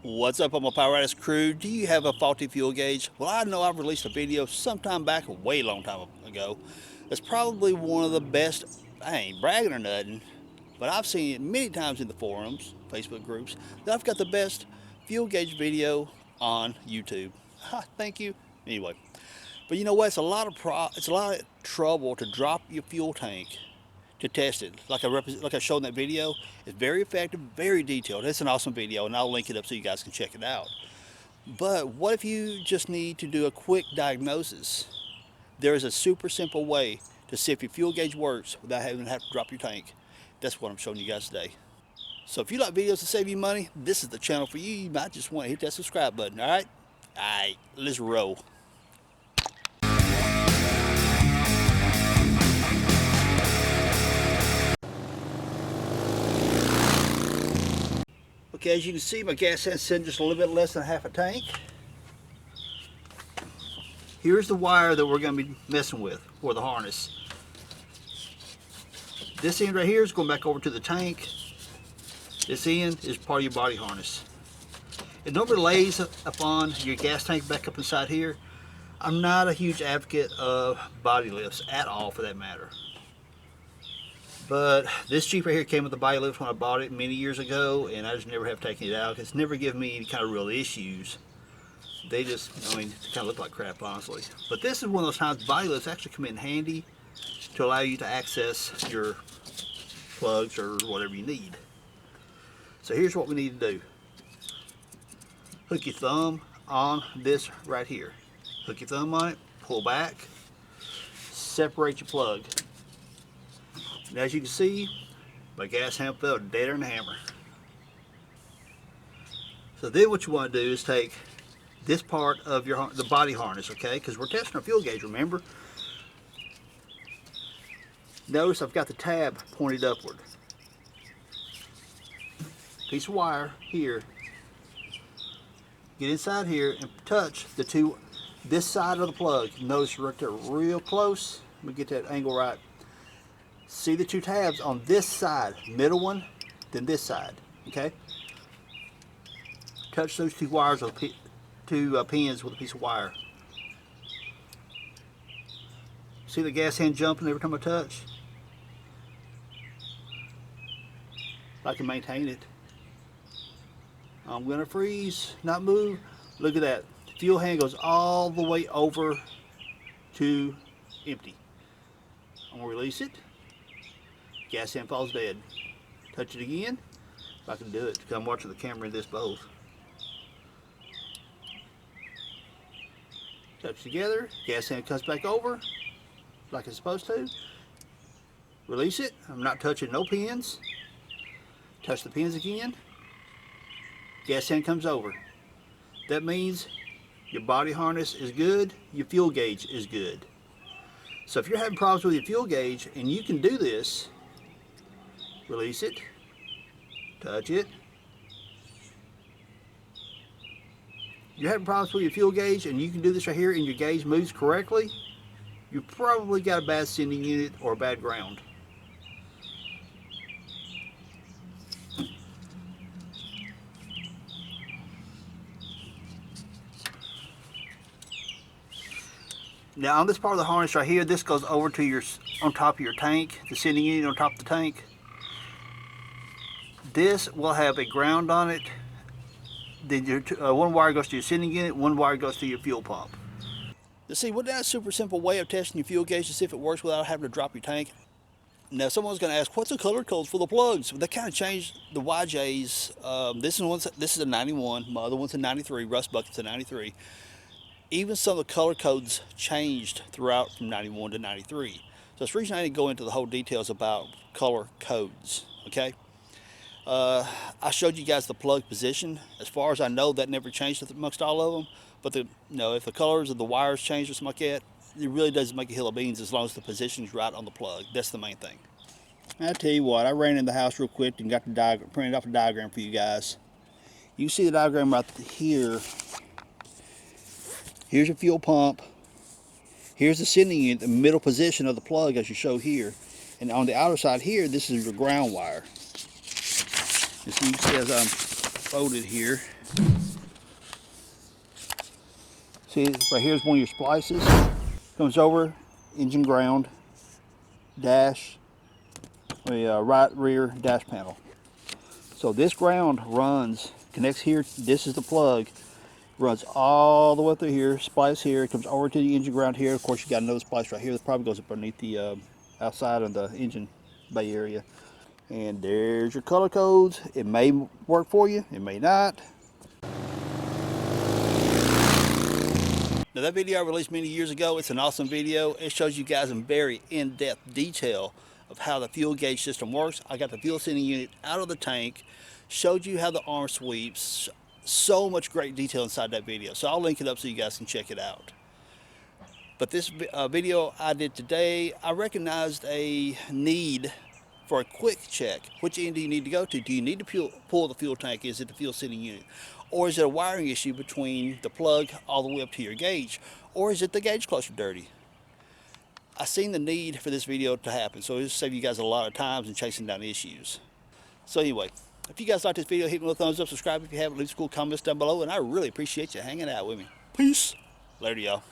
What's up on my Pyratus crew? Do you have a faulty fuel gauge? Well, I know I've released a video sometime back, a way long time ago. It's probably one of the best. I ain't bragging or nothing, but I've seen it many times in the forums, Facebook groups, that I've got the best fuel gauge video on YouTube. Ha, thank you. Anyway, but you know what? It's a lot of trouble to drop your fuel tank to test it. Like I showed in that video, it's very effective, very detailed. It's an awesome video, and I'll link it up so you guys can check it out. But what if you just need to do a quick diagnosis? There is a super simple way to see if your fuel gauge works without having to drop your tank. That's what I'm showing you guys today. So if you like videos to save you money, this is the channel for you. You might just want to hit that subscribe button, all right? All right, let's roll. Okay, as you can see, my gas tank sitting just a little bit less than half a tank. Here's the wire that we're going to be messing with for the harness. This end right here is going back over to the tank. This end is part of your body harness. It normally lays upon your gas tank back up inside here. I'm not a huge advocate of body lifts at all, for that matter. But this Jeep right here came with a body lift when I bought it many years ago, and I just never have taken it out. It's never given me any kind of real issues. They just, I mean, they kind of look like crap, honestly. But this is one of those times body lifts actually come in handy to allow you to access your plugs or whatever you need. So here's what we need to do. Hook your thumb on this right here. Hook your thumb on it, pull back, separate your plug. And as you can see, my gas handle fell deader than a hammer. So then what you want to do is take this part of the body harness, okay? Because we're testing our fuel gauge, remember? Notice I've got the tab pointed upward. Piece of wire here. Get inside here and touch this side of the plug. Notice right there real close. Let me get that angle right. See the two tabs on this side, middle one, then this side, okay? Touch those two wires with two pins with a piece of wire. See the gas hand jumping every time I touch? I can maintain it. I'm gonna freeze, not move. Look at that. The fuel hand goes all the way over to empty. I'm gonna release it. Gas hand falls dead. Touch it again. If I can do it, because I'm watching the camera in this both. Touch together. Gas hand comes back over like it's supposed to. Release it. I'm not touching no pins. Touch the pins again. Gas hand comes over. That means your body harness is good, your fuel gauge is good. So if you're having problems with your fuel gauge and you can do this, release it, touch it. You're having problems with your fuel gauge and you can do this right here and your gauge moves correctly, you probably got a bad sending unit or a bad ground. Now on this part of the harness right here, this goes over to on top of your tank, the sending unit on top of the tank. This will have a ground on it. Then one wire goes to your sending unit, one wire goes to your fuel pump. You see, well, that's a super simple way of testing your fuel gauge to see if it works without having to drop your tank. Now someone's going to ask, what's the color codes for the plugs? Well, they kind of changed the YJs. This is a 91, my other one's a 93, Rust Bucket's a 93. Even some of the color codes changed throughout from 91 to 93. So that's the reason I didn't go into the whole details about color codes, okay? I showed you guys the plug position. As far as I know, that never changed amongst all of them. But if the colors of the wires change or something like that, it really doesn't make a hill of beans as long as the position's right on the plug. That's the main thing. I tell you what, I ran in the house real quick and got the diagram, printed off a diagram for you guys. You see the diagram right here. Here's your fuel pump. Here's the sending unit, the middle position of the plug as you show here. And on the outer side here, this is your ground wire. And so you can see as I'm folded here. See, right here's one of your splices. Comes over, engine ground, dash, right rear dash panel. So this ground runs, connects here, this is the plug, runs all the way through here, splice here, it comes over to the engine ground here. Of course, you got another splice right here that probably goes up underneath the outside of the engine bay area. And there's your color codes. It may work for you, it may not. Now that video I released many years ago, it's an awesome video. It shows you guys in very in-depth detail of how the fuel gauge system works. I got the fuel sending unit out of the tank, showed you how the arm sweeps. So much great detail inside that video. So I'll link it up so you guys can check it out. But this video I did today, I recognized a need for a quick check. Which end do you need to go to? Do you need to pull the fuel tank? Is it the fuel sending unit? Or is it a wiring issue between the plug all the way up to your gauge? Or is it the gauge cluster dirty? I seen the need for this video to happen, so it'll save you guys a lot of times in chasing down issues. So anyway, if you guys like this video, hit me with a thumbs up, subscribe if you haven't, leave some cool comments down below, and I really appreciate you hanging out with me. Peace. Later, y'all.